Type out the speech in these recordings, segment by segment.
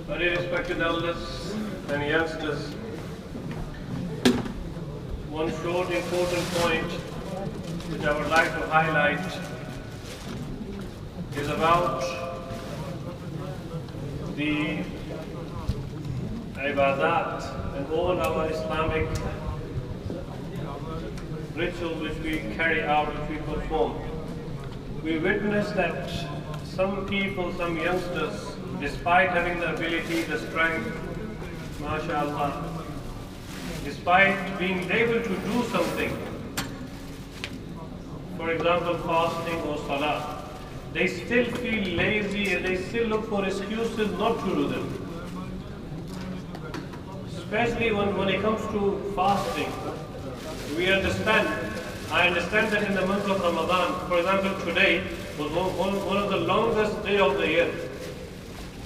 Very respected elders and youngsters, one short important point which I would like to highlight is about the ibadat and all our Islamic rituals which we carry out, which we perform. We witness that some people, some youngsters, despite having the ability, the strength, mashallah, despite being able to do something, for example fasting or salah, they still feel lazy and they still look for excuses not to do them. Especially when it comes to fasting, I understand that in the month of Ramadan, for example today was one of the longest day of the year.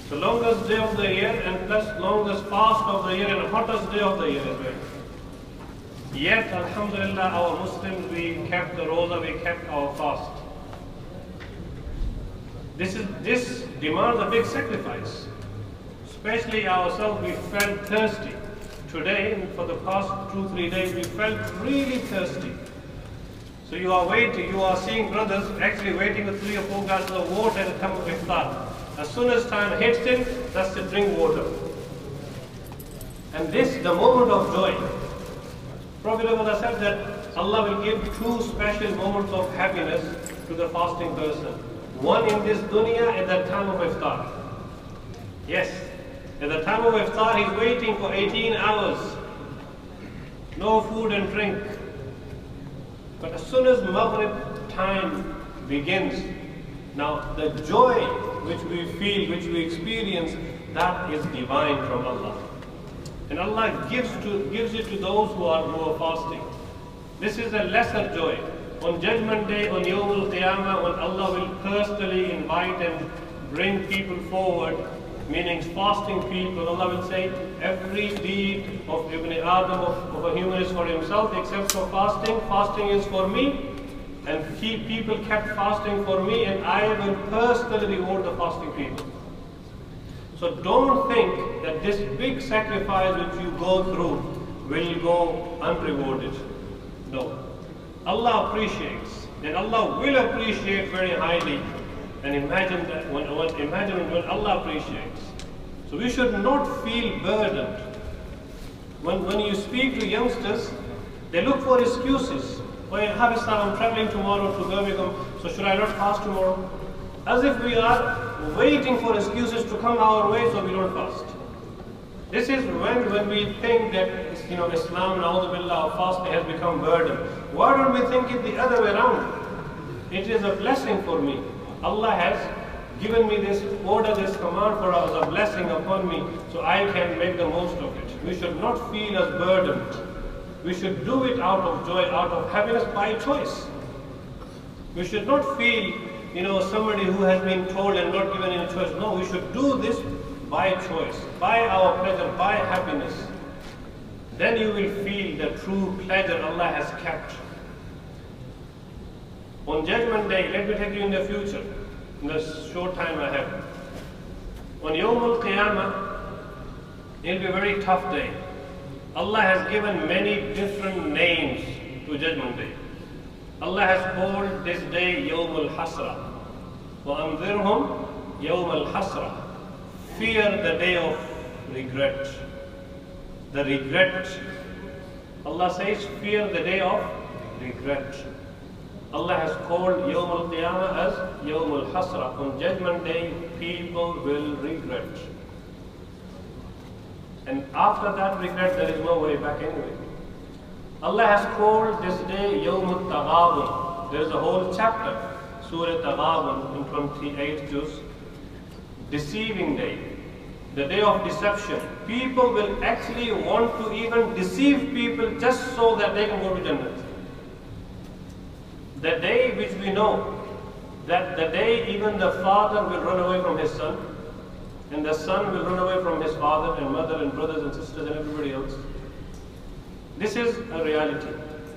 The longest day of the year and plus longest fast of the year and hottest day of the year as well. Yet, alhamdulillah, our Muslims, we kept the roza, we kept our fast. This demands a big sacrifice. Especially ourselves, we felt thirsty. Today, and for the past 2-3 days, we felt really thirsty. So you are seeing brothers actually waiting with 3 or 4 glasses of water at the time of iftar. As soon as time hits him, that's to drink water. And this, the moment of joy. Prophet said that Allah will give 2 special moments of happiness to the fasting person. One in this dunya at the time of iftar. Yes, at the time of iftar he's waiting for 18 hours. No food and drink. But as soon as Maghrib time begins, now the joy which we feel, which we experience, that is divine from Allah. And Allah gives it to those who are fasting. This is a lesser joy. On Judgment Day, on Yawm al-Qiyamah, when Allah will personally invite and bring people forward, meaning fasting people, Allah will say, every deed of Ibn Adam, of a human is for himself except for fasting. Fasting is for me. And people kept fasting for me, and I will personally reward the fasting people. So don't think that this big sacrifice which you go through will go unrewarded. No. Allah appreciates, and Allah will appreciate very highly. And imagine when Allah appreciates. So we should not feel burdened. When you speak to youngsters, they look for excuses. I'm traveling tomorrow to Birmingham, so should I not fast tomorrow? As if we are waiting for excuses to come our way so we don't fast. This is when we think that Islam, na'udhu billah, fasting has become burden. Why don't we think it the other way around? It is a blessing for me. Allah has given me this order, this command for us, a blessing upon me, so I can make the most of it. We should not feel as burdened. We should do it out of joy, out of happiness, by choice. We should not feel, somebody who has been told and not given any choice. No, we should do this by choice, by our pleasure, by happiness. Then you will feel the true pleasure Allah has kept. On Judgment Day, let me take you in the future, in the short time I have. On Yawm al-Qiyamah, it will be a very tough day. Allah has given many different names to Judgment Day. Allah has called this day Yawm al-Hasra. وَأَنذِرْهُمْ يَوْمَ الْحَسْرَةِ. Fear the day of regret. The regret. Allah says, fear the day of regret. Allah has called Yawm al-Qiyamah as Yawm al-Hasra. On Judgment Day, people will regret. And after that regret, there is no way back anyway. Allah has called this day Yawm al-Taghabun. There is a whole chapter, Surah Taghabun, in 28 juz. Deceiving day, the day of deception. People will actually want to even deceive people just so that they can go to Jannah. The day which we know, that the day even the father will run away from his son, and the son will run away from his father and mother and brothers and sisters and everybody else. This is a reality.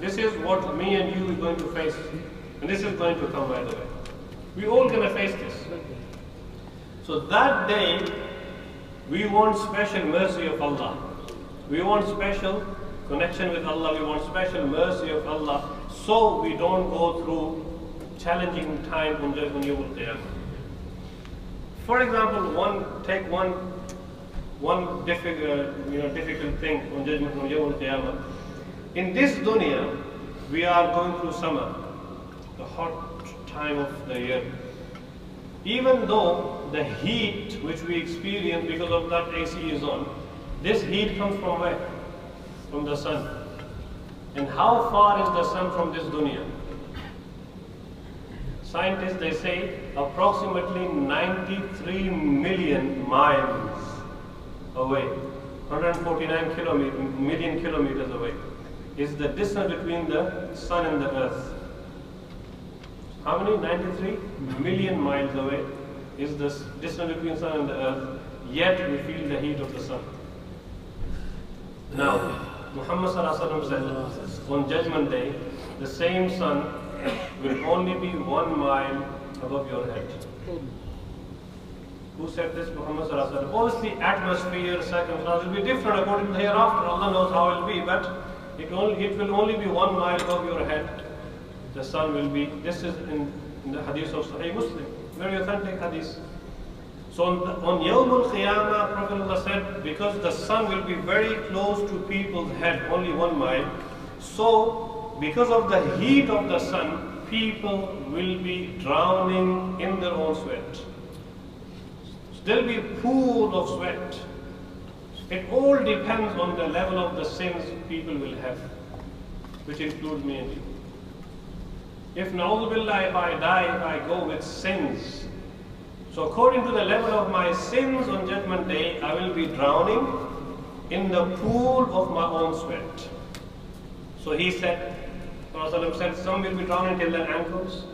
This is what me and you are going to face. And this is going to come, by the way. We're all going to face this. So that day, We want special mercy of Allah. We want special connection with Allah. We want special mercy of Allah, so we don't go through challenging time on Yawm al-Qiyamah. For example, take one difficult thing on judgment on Yawm al-Qiyamah. In this dunya, we are going through summer, the hot time of the year. Even though the heat which we experience because of that AC is on, this heat comes from where? From the sun. And how far is the sun from this dunya? Scientists, they say approximately 93 million miles away, 149 million kilometers away, is the distance between the sun and the earth. How many? 93 million miles away is the distance between sun and the earth, yet we feel the heat of the sun. Now, Muhammad said on Judgment Day, the same sun will only be 1 mile above your head. Who said this? Muhammad ﷺ. Obviously, atmosphere, circumstances will be different according to the hereafter. Allah knows how it will be, but it will only be 1 mile above your head. The sun will be. This is in the hadith of Sahih Muslim, very authentic hadith. So on Yawm al-Qiyamah, Prophet Allah said, because the sun will be very close to people's head, only 1 mile. So because of the heat of the sun, people will be drowning in their own sweat. There will be a pool of sweat. It all depends on the level of the sins people will have, which includes me and you. If na'udhu billah, if I die, if I go with sins, so according to the level of my sins on Judgment Day, I will be drowning in the pool of my own sweat. So he said, Prophet said, some will be drowning till their ankles,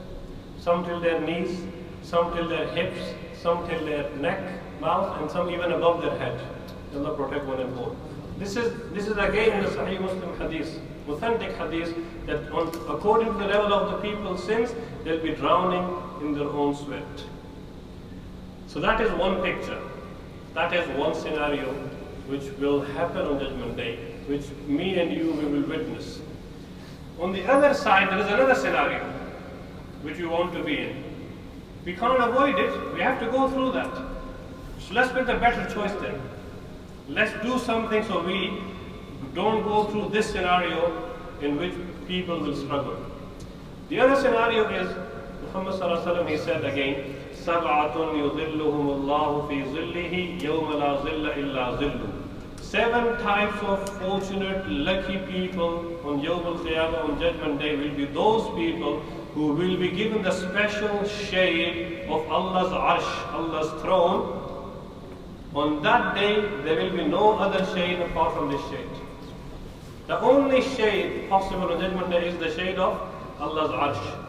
some till their knees, some till their hips, some till their neck, mouth, and some even above their head. Allah protect one and all. This is again in the Sahih Muslim hadith, authentic hadith, that according to the level of the people's sins, they'll be drowning in their own sweat. So that is one picture. That is one scenario which will happen on Judgment Day, which me and you we will witness. On the other side, there is another scenario which we want to be in. We can't avoid it. We have to go through that. So let's make the better choice then. Let's do something so we don't go through this scenario in which people will struggle. The other scenario is, Muhammad sallallahu alaihi wasallam, he said again, سَبْعَةٌ يُظِلُّهُمُ اللَّهُ فِي ظِلِّهِ يَوْمَ لَا ظِلَّ إِلَّا ظِلُّهُ. 7 types of fortunate, lucky people on Yawm al-Qiyamah, on Judgment Day, will be those people who will be given the special shade of Allah's arsh, Allah's throne. On that day, there will be no other shade apart from this shade. The only shade possible on Judgment Day is the shade of Allah's arsh.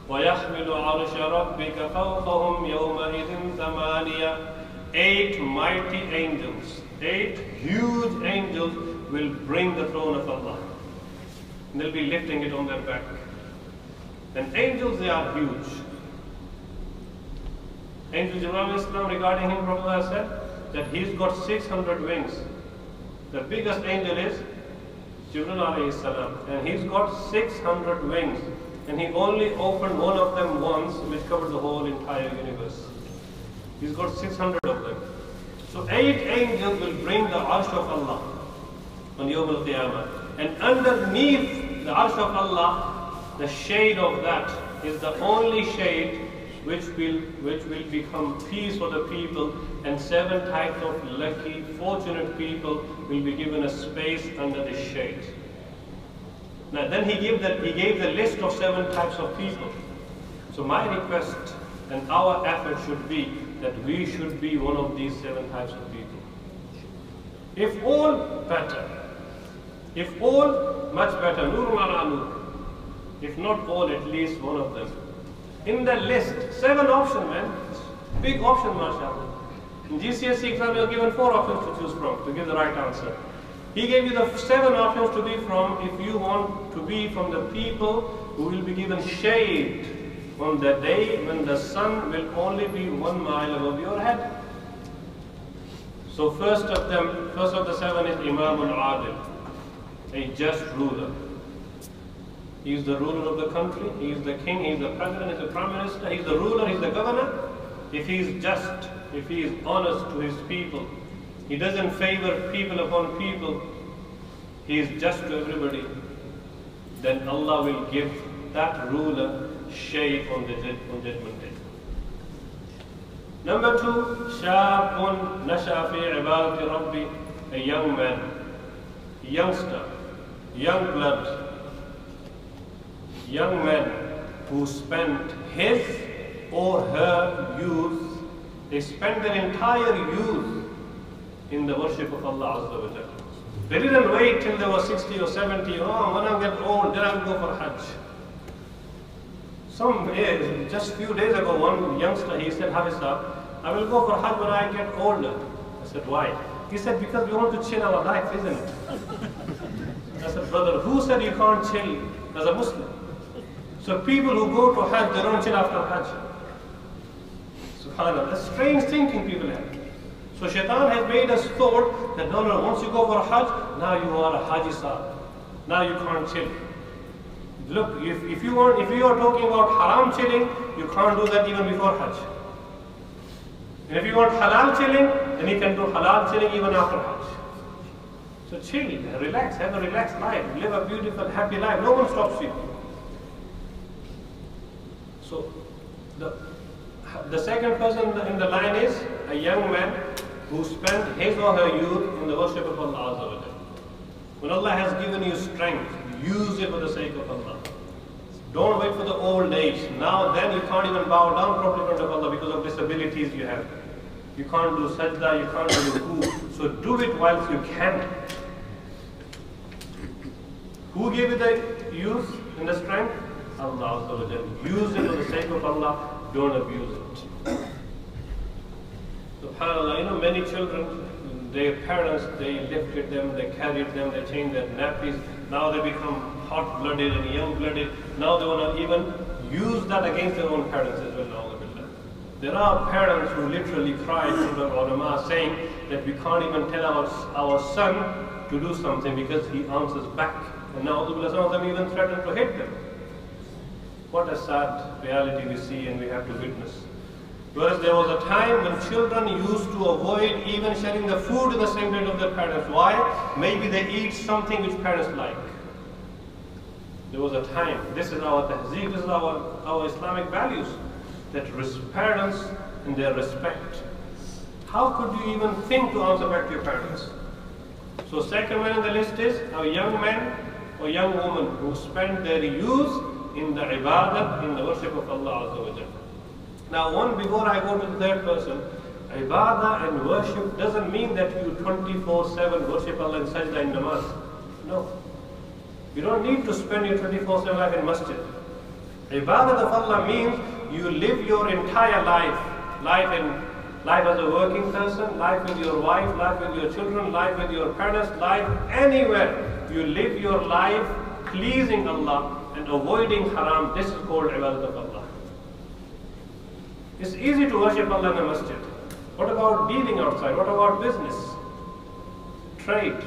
وَيَحْمِلُ عَرْشَ رَبِّكَ فَوْقَهُمْ يَوْمَئِذٍ ثَمَانِيَةٌ. 8 mighty angels, 8 huge angels will bring the throne of Allah. And they'll be lifting it on their back. And angels, they are huge. Angel Jibreel regarding him, Prophet said that he's got 600 wings. The biggest angel is Jibreel alayhi salam, and he's got 600 wings. And he only opened one of them once, which covered the whole entire universe. He's got 600 of them. So 8 angels will bring the arsh of Allah on Yawm al-Qiyamah. And underneath the arsh of Allah, the shade of that is the only shade which will become peace for the people, and 7 types of lucky, fortunate people will be given a space under this shade. Now then he gave the list of 7 types of people. So my request and our effort should be that we should be one of these 7 types of people. If all, better. If all, much better. Nur ala nur. If not all, at least one of them. In the list, 7 options, man. Big option, mashallah. In GCSE exam, you're given 4 options to choose from to give the right answer. He gave you the 7 options to be from if you want to be from the people who will be given shade on the day when the sun will only be 1 mile above your head. So first of the seven is Imam Adil, a just ruler. He is the ruler of the country, he is the king, he is the president, he is the prime minister, he is the ruler, he is the governor. If he is just, if he is honest to his people, he doesn't favor people upon people, he is just to everybody, then Allah will give that ruler shade on judgment day. Number two, Shabun Nasha fi ibadati Rabbi, a young man, youngster, young blood, young man who spent his or her youth, they spent their entire youth in the worship of Allah Azza wa Jalla. They didn't wait till they were 60 or 70, oh, when I get old, then I'll go for Hajj. Just a few days ago, one youngster, he said, Habisa, I will go for Hajj when I get older. I said, why? He said, because we want to chill our life, isn't it? I said, brother, who said you can't chill as a Muslim? So people who go to Hajj, they don't chill after Hajj. SubhanAllah, that's strange thinking people have. So Shaitan has made us thought that no, once you go for Hajj, now you are a Haji Sahib. Now you can't chill. Look, if you are talking about haram chilling, you can't do that even before Hajj. And if you want halal chilling, then you can do halal chilling even after Hajj. So chill, relax, have a relaxed life, live a beautiful, happy life. No one stops you. So the second person in the line is a young man who spent his or her youth in the worship of Allah Azza wa Jalla. When Allah has given you strength, use it for the sake of Allah. Don't wait for the old age. Now then you can't even bow down properly in front of Allah because of disabilities you have. You can't do sajda, you can't do ruku. So do it whilst you can. Who gave you the youth and the strength? Allah Azza wa Jalla. Use it for the sake of Allah. Don't abuse it. SubhanAllah, many children, their parents, they lifted them, they carried them, they changed their nappies. Now they become hot-blooded and young-blooded. Now they want to even use that against their own parents as well. There are parents who literally cry to the ulama saying that we can't even tell our son to do something because he answers back. And now some of them even threaten to hit them. What a sad reality we see and we have to witness. Whereas there was a time when children used to avoid even sharing the food in the same plate of their parents. Why? Maybe they eat something which parents like. There was a time. This is our tahzeeb, this is our Islamic values. That parents and their respect. How could you even think to answer back to your parents? So second one on the list is a young man or young woman who spend their youth in the ibadah, in the worship of Allah Azza wa Jalla. Now before I go to the third person, ibadah and worship doesn't mean that you 24/7 worship Allah in sajda in namaz. No. You don't need to spend your 24/7 life in masjid. Ibadah of Allah means you live your entire life as a working person, life with your wife, life with your children, life with your parents, life anywhere. You live your life pleasing Allah and avoiding haram. This is called ibadah of Allah. It's easy to worship Allah in a masjid. What about dealing outside? What about business? Trade?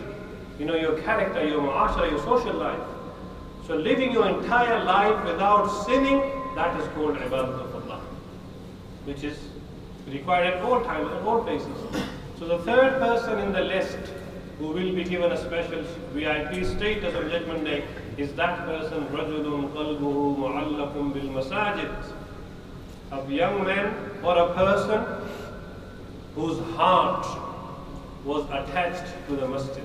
Your character, your mu'ashara, your social life. So living your entire life without sinning, that is called ibadah of Allah, which is required at all times, at all places. So the third person in the list who will be given a special VIP status on Judgment Day is that person, رَجُلٌ قَلْبُهُ مُعَلَّقٌ بِالْمَسَاجِدِ, a young man or a person whose heart was attached to the masjid.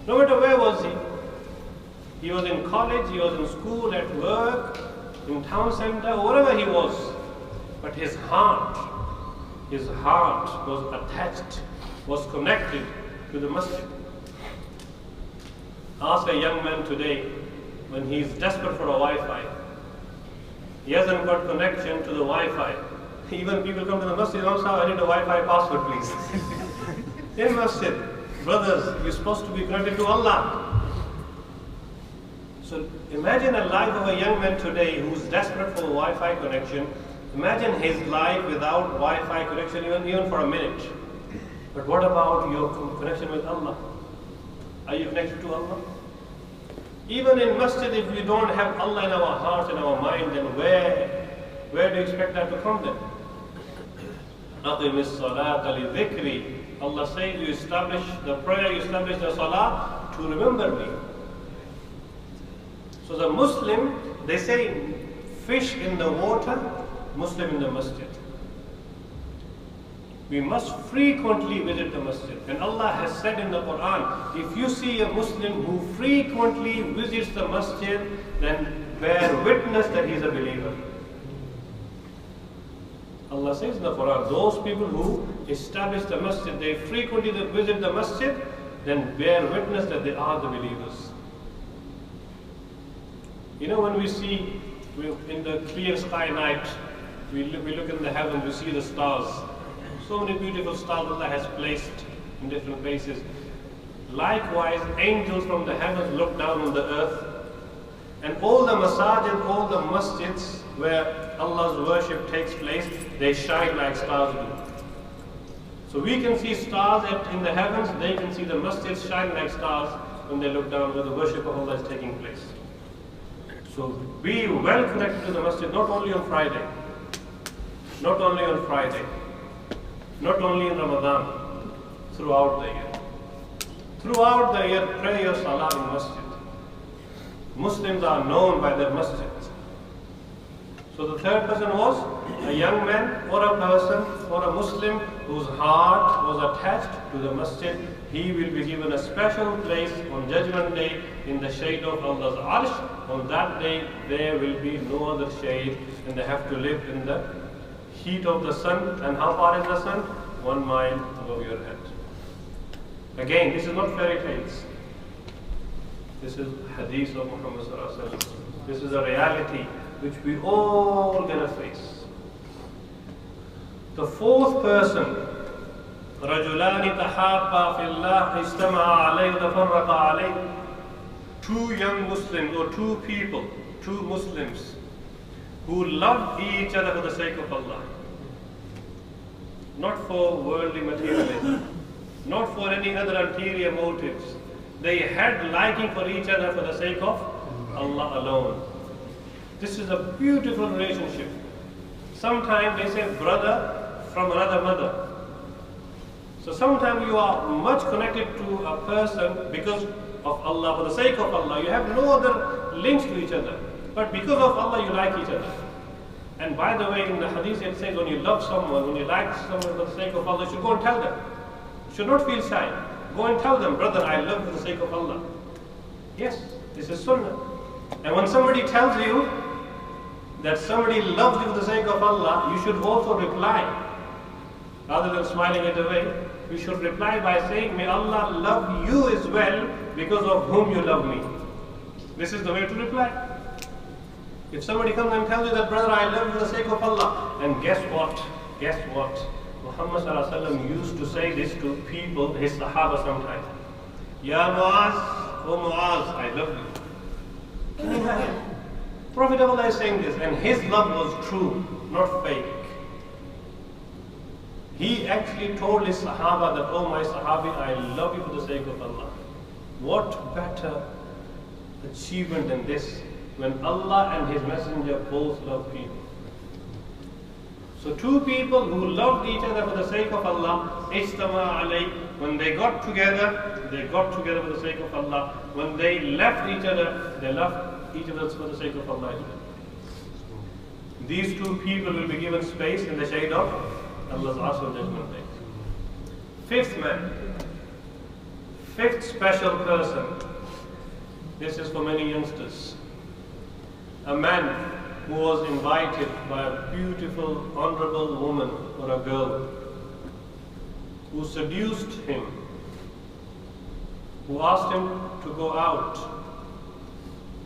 No matter where was he. He was in college, he was in school, at work, in town center, wherever he was. But his heart was attached, was connected to the masjid. Ask a young man today when he is desperate for a Wi-Fi. He hasn't got connection to the Wi-Fi. Even people come to the masjid, also I need a Wi-Fi password please. In masjid, brothers, you're supposed to be connected to Allah. So imagine a life of a young man today who's desperate for a Wi-Fi connection. Imagine his life without Wi-Fi connection even for a minute. But what about your connection with Allah? Are you connected to Allah? Even in masjid, if we don't have Allah in our heart and our mind, then where do you expect that to come then? أَقِمِ الصَّلَاةَ لِذِكْرِ. Allah says you establish the prayer, you establish the salah to remember me. So the Muslim, they say fish in the water, Muslim in the masjid. We must frequently visit the masjid. And Allah has said in the Quran, if you see a Muslim who frequently visits the masjid, then bear witness that he is a believer. Allah says in the Quran, those people who establish the masjid, they frequently visit the masjid, then bear witness that they are the believers. You know, when we see in the clear sky night, we look in the heaven, we see the stars. So many beautiful stars Allah has placed in different places. Likewise, angels from the heavens look down on the earth. And all the masajid, all the masjids where Allah's worship takes place, they shine like stars do. So we can see stars in the heavens, they can see the masjids shine like stars when they look down where the worship of Allah is taking place. So be well connected to the masjid, not only on Friday, not only on Friday, not only in Ramadan, throughout the year. Throughout the year, pray your salah in masjid. Muslims are known by their masjids. So the third person was a young man or a person or a Muslim whose heart was attached to the masjid. He will be given a special place on Judgment Day in the shade of Allah's Arsh. On that day, there will be no other shade, and they have to live in the heat of the sun. And how far is the sun? 1 mile above your head. Again, this is not fairy tales. This is hadith of Muhammad sallallahu alaihi wasallam. This is a reality which we all gonna face. The fourth person, رَجُلَانِ تَحَابَّا فِي اللَّهِ اجْتَمَعَا عَلَيْهِ وَتَفَرَّقَا عَلَيْهِ. Two young Muslims or two people, two Muslims who loved each other for the sake of Allah. Not for worldly materialism, not for any other ulterior motives. They had liking for each other for the sake of Allah alone. This is a beautiful relationship. Sometimes they say brother from another mother. So sometimes you are much connected to a person because of Allah, for the sake of Allah. You have no other links to each other. But because of Allah, you like each other. And by the way, in the hadith it says when you love someone, when you like someone for the sake of Allah, you should go and tell them. You should not feel shy. Go and tell them, brother, I love you for the sake of Allah. Yes, this is sunnah. And when somebody tells you that somebody loves you for the sake of Allah, you should also reply. Rather than smiling it away, you should reply by saying, may Allah love you as well because of whom you love me. This is the way to reply. If somebody comes and tells you that, brother, I love you for the sake of Allah, and guess what? Guess what? Muhammad sallallahu alaihi wasallam used to say this to people, his Sahaba sometimes. Ya Muaz, oh Muaz, I love you. Can you imagine? Prophet of Allah is saying this, and his love was true, not fake. He actually told his Sahaba that, oh my Sahabi, I love you for the sake of Allah. What better achievement than this, when Allah and His Messenger both love people. So two people who loved each other for the sake of Allah, ijtama alay, when they got together for the sake of Allah. When they left each other, they left each other for the sake of Allah. These two people will be given space in the shade of Allah's Arsh on Judgment Day. Fifth man, fifth special person. This is for many youngsters. A man who was invited by a beautiful, honorable woman or a girl who seduced him, who asked him to go out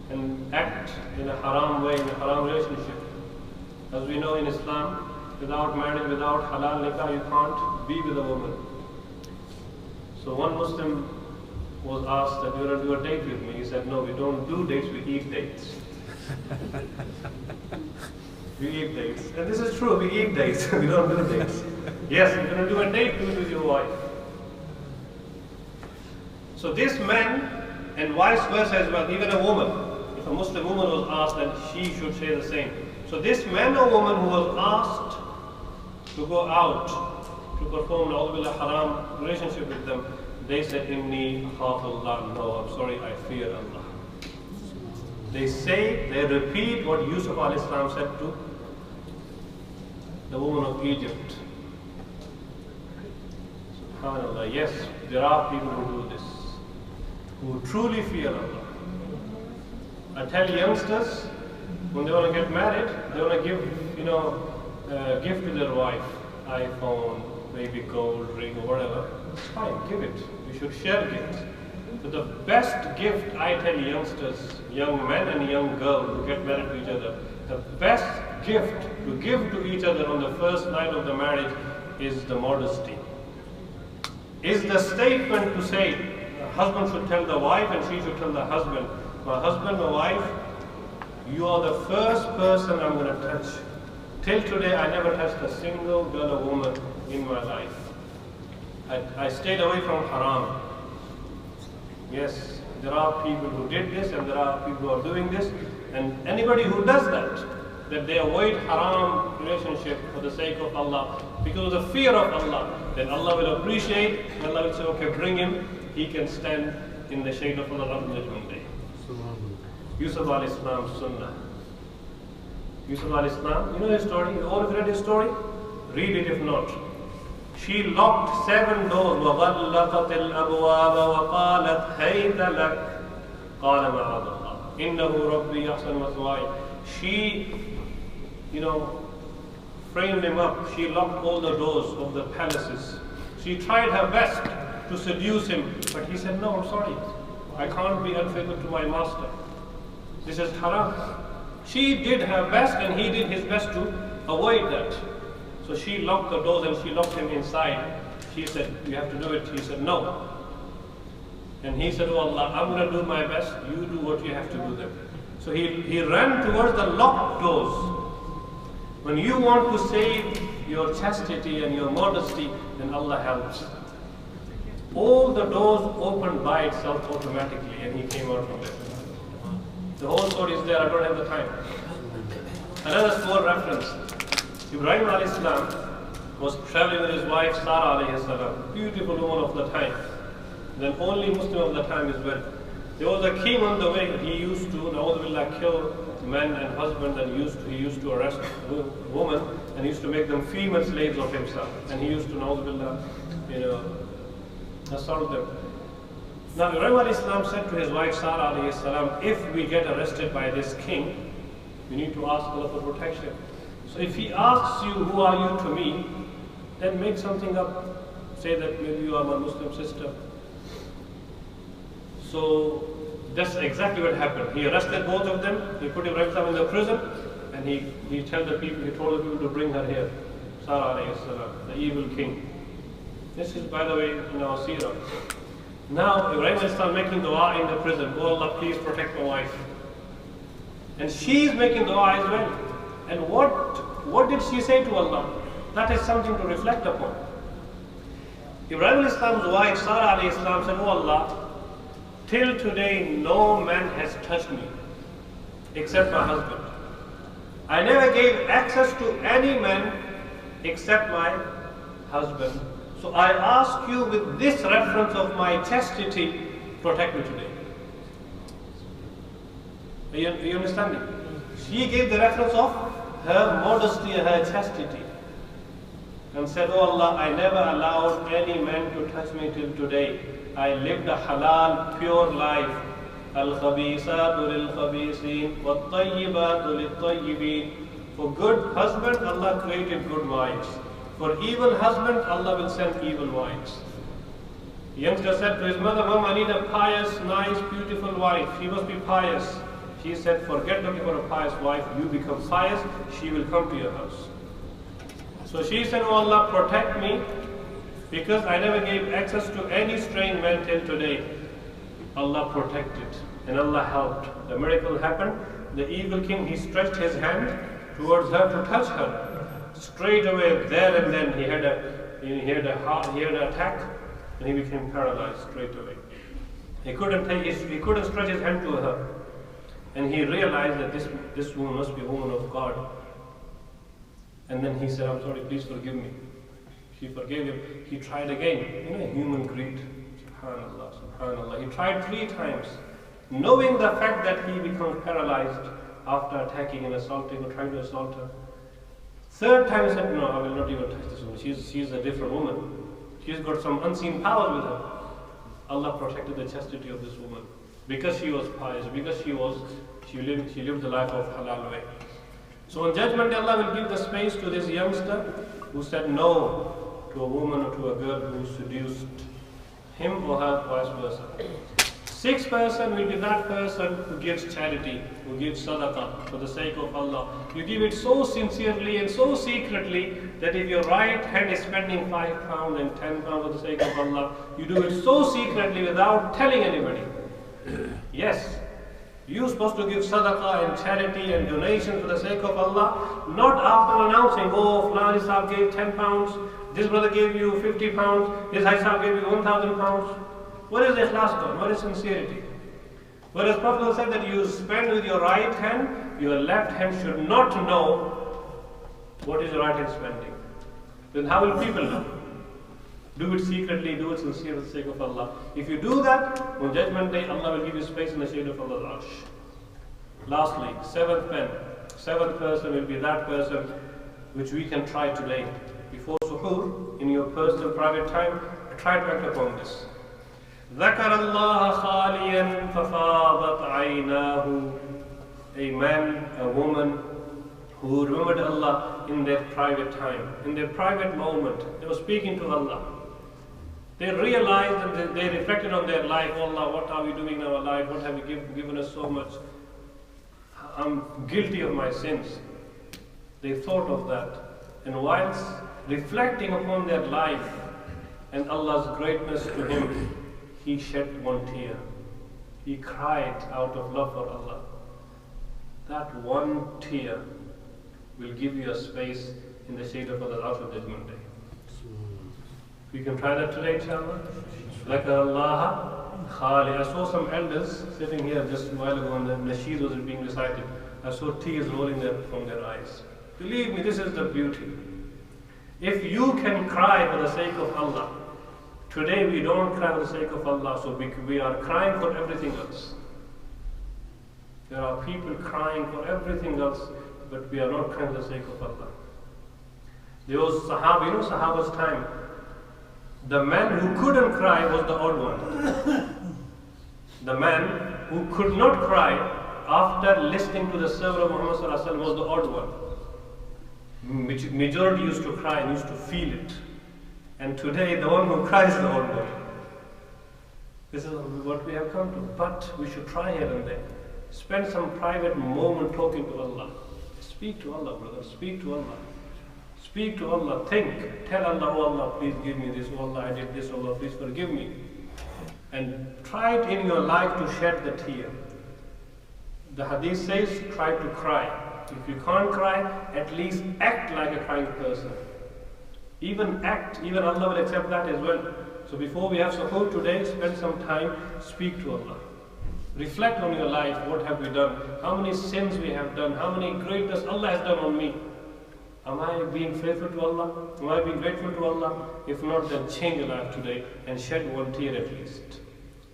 and act in a haram way, in a haram relationship. As we know in Islam, without marriage, without halal nikah, you can't be with a woman. So one Muslim was asked that, you want to do a date with me? He said, no, we don't do dates, we eat dates. We eat dates. And this is true, we eat dates, we don't do dates. Yes, you're going to do a date, do it with your wife. So this man, and vice versa as well, even a woman, if a Muslim woman was asked, then she should say the same. So this man or woman who was asked to go out to perform an haram relationship with them, they said, Inni khafullah, no, I'm sorry, I fear Allah. They repeat what Yusuf alayhi salam said to the woman of Egypt. SubhanAllah, yes, there are people who do this, who truly fear Allah. I tell youngsters, when they want to get married, they want to give, gift to their wife, iPhone, maybe gold ring or whatever. It's fine, give it. We should share gifts. So the best gift, I tell youngsters, young men and young girls who get married to each other, the best gift to give to each other on the first night of the marriage is the modesty. Is the statement to say, the husband should tell the wife and she should tell the husband, my husband, my wife, you are the first person I'm going to touch. Till today, I never touched a single girl or woman in my life. I stayed away from haram. Yes, there are people who did this and there are people who are doing this. And anybody who does that they avoid haram relationship for the sake of Allah, because of the fear of Allah, then Allah will appreciate, Allah will say, okay, bring him, he can stand in the shade of Allah on Judgment Day. Yusuf alayhi salam's sunnah. Yusuf alayhi salam, you know his story? You all have read his story? Read it if not. She locked 7 doors. وَغَلَّقَتِ الْأَبْوَابَ وَقَالَتْ هَيْتَ لَكَ قَالَ مَعَاذَ اللَّهِ إِنَّهُ رَبِّي أَحْسَنُ مَثْوَايَ. She, framed him up. She locked all the doors of the palaces. She tried her best to seduce him, but he said, no, I'm sorry. I can't be unfaithful to my master. This is haram. She did her best and he did his best to avoid that. So she locked the doors and she locked him inside. She said, you have to do it. He said, no. And he said, oh Allah, I'm going to do my best. You do what you have to do then. So he ran towards the locked doors. When you want to save your chastity and your modesty, then Allah helps. All the doors opened by itself automatically and he came out from it. The whole story is there, I don't have the time. Another small reference. Ibrahim alayhi salam was traveling with his wife Sarah alayhi salam, beautiful woman of the time. The only Muslim of the time is when there was a king on the way. He used to, na'udhu kill men and husbands, and he used to arrest women and used to make them female slaves of himself. And he used to, na'udhu assault them. Now Ibrahim alayhi salam said to his wife Sarah alayhi salam, if we get arrested by this king, we need to ask Allah for protection. So if he asks you, who are you to me, then make something up. Say that maybe you are my Muslim sister. So that's exactly what happened. He arrested both of them, he put Ibrahim in the prison, and he told the people to bring her here. Sarah alayhi salam, the evil king. This is, by the way, in our seerah. Now Ibrahim is making dua in the prison. Oh Allah, please protect my wife. And she is making dua as well. And what did she say to Allah? That is something to reflect upon. Ibrahim Islam's wife Sarah alayhi salam said, oh Allah, till today no man has touched me except my husband. I never gave access to any man except my husband. So I ask you with this reference of my chastity, protect me today. Are you understanding? She gave the reference of her modesty and her chastity. And said, oh Allah, I never allowed any man to touch me till today. I lived a halal, pure life. Al-khabisatu lil-khabiseen, wat-tayyibatu lil-tayyibeen. For good husband, Allah created good wives. For evil husband, Allah will send evil wives. The youngster said to his mother, Mom, I need a pious, nice, beautiful wife. She must be pious. She said, forget looking for a pious wife. You become pious, she will come to your house. So she said, oh Allah, protect me, because I never gave access to any strange man till today. Allah protected, and Allah helped. The miracle happened. The evil king, he stretched his hand towards her to touch her. Straight away, there and then, he had an attack, and he became paralyzed straight away. He couldn't stretch his hand to her. And he realized that this woman must be a woman of God. And then he said, I'm sorry, please forgive me. She forgave him. He tried again. Human greed. SubhanAllah, SubhanAllah. He tried 3 times, knowing the fact that he becomes paralyzed after attacking and assaulting or trying to assault her. 3rd time he said, no, I will not even touch this woman. She's a different woman. She's got some unseen powers with her. Allah protected the chastity of this woman because she was pious, because she lived the life of halal way. So on Judgment Day, Allah will give the space to this youngster who said no to a woman or to a girl who seduced him or her, vice versa. 6th person will be that person who gives charity, who gives sadaqah for the sake of Allah. You give it so sincerely and so secretly that if your right hand is spending £5 and £10 for the sake of Allah, you do it so secretly without telling anybody. Yes, you're supposed to give sadaqah and charity and donation for the sake of Allah, not after announcing, oh, Fulani Sahib gave £10, this brother gave you £50, this Haj Sahib gave you £1,000. What is ikhlas done? What is sincerity? Whereas Prophet said that you spend with your right hand, your left hand should not know what is your right hand spending. Then how will people know? Do it secretly, do it sincerely for the sake of Allah. If you do that, on Judgment Day, Allah will give you space in the shade of Allah's arsh. Lastly, 7th person will be that person which we can try today. Before suhoor, in your personal private time, try to act upon this. ذكر الله خاليا ففاضت عيناه. A man, a woman who remembered Allah in their private time, in their private moment. They were speaking to Allah. They realized and they reflected on their life. Oh Allah, what are we doing in our life? What have you given us so much? I'm guilty of my sins. They thought of that. And whilst reflecting upon their life and Allah's greatness to him, he shed one tear. He cried out of love for Allah. That one tear will give you a space in the shade of Allah's arsh on Judgment Day. We can try that today, inshallah. Like Allah Khali. I saw some elders sitting here just a while ago and the nasheed was being recited. I saw tears rolling from their eyes. Believe me, this is the beauty. If you can cry for the sake of Allah, today we don't cry for the sake of Allah, so we are crying for everything else. There are people crying for everything else, but we are not crying for the sake of Allah. There was Sahaba, Sahaba's time. The man who couldn't cry was the odd one. The man who could not cry after listening to the sermon of Muhammad was the odd one. Majority used to cry and used to feel it. And today the one who cries is the odd one. This is what we have come to. But we should try here and there. Spend some private moment talking to Allah. Speak to Allah, brother. Speak to Allah. Speak to Allah. Think. Tell Allah, oh Allah, please give me this. Oh Allah, I did this. Oh Allah, please forgive me. And try it in your life to shed the tear. The hadith says, try to cry. If you can't cry, at least act like a crying person. Even act, even Allah will accept that as well. So before we have suhoor today, spend some time, speak to Allah. Reflect on your life, what have we done? How many sins we have done? How many greatness Allah has done on me? Am I being faithful to Allah? Am I being grateful to Allah? If not, then change your life today and shed one tear at least.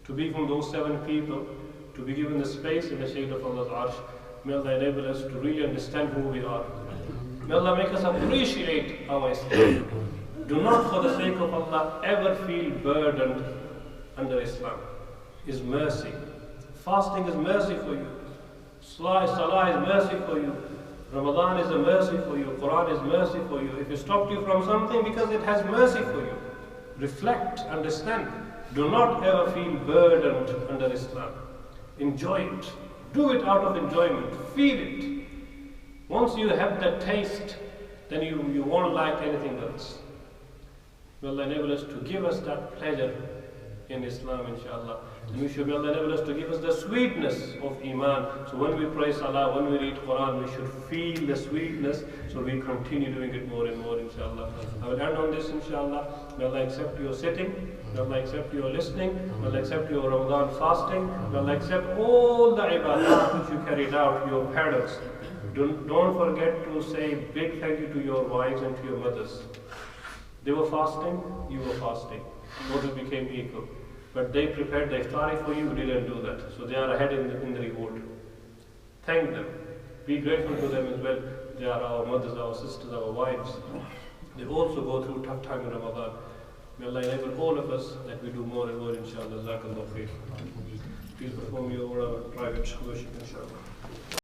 To be from those 7 people, to be given the space in the shade of Allah's arsh. May Allah enable us to really understand who we are. May Allah make us appreciate our Islam. Do not, for the sake of Allah, ever feel burdened under Islam. It's mercy. Fasting is mercy for you. Salah is mercy for you. Ramadan is a mercy for you. Quran is mercy for you. If it stopped you from something, because it has mercy for you. Reflect, understand. Do not ever feel burdened under Islam. Enjoy it. Do it out of enjoyment. Feel it. Once you have that taste, then you won't like anything else. May Allah enable us to give us that pleasure in Islam, inshallah. And we should be Allah enable us to give us the sweetness of Iman. So when we pray Salah, when we read Quran, we should feel the sweetness, so we continue doing it more and more, inshallah. I will end on this, inshallah. May Allah accept your sitting, may Allah accept your listening, may Allah accept your Ramadan fasting, may Allah accept all the ibadah which you carried out, your parents. Don't forget to say big thank you to your wives and to your mothers. They were fasting, you were fasting. Both of you became equal. But they prepared the iftari for you, you didn't do that. So they are ahead in the reward. Thank them. Be grateful to them as well. They are our mothers, our sisters, our wives. They also go through tough time in Ramadan. May Allah enable all of us that we do more and more, inshallah. Jazakallah khair. Please perform your private worship, inshallah.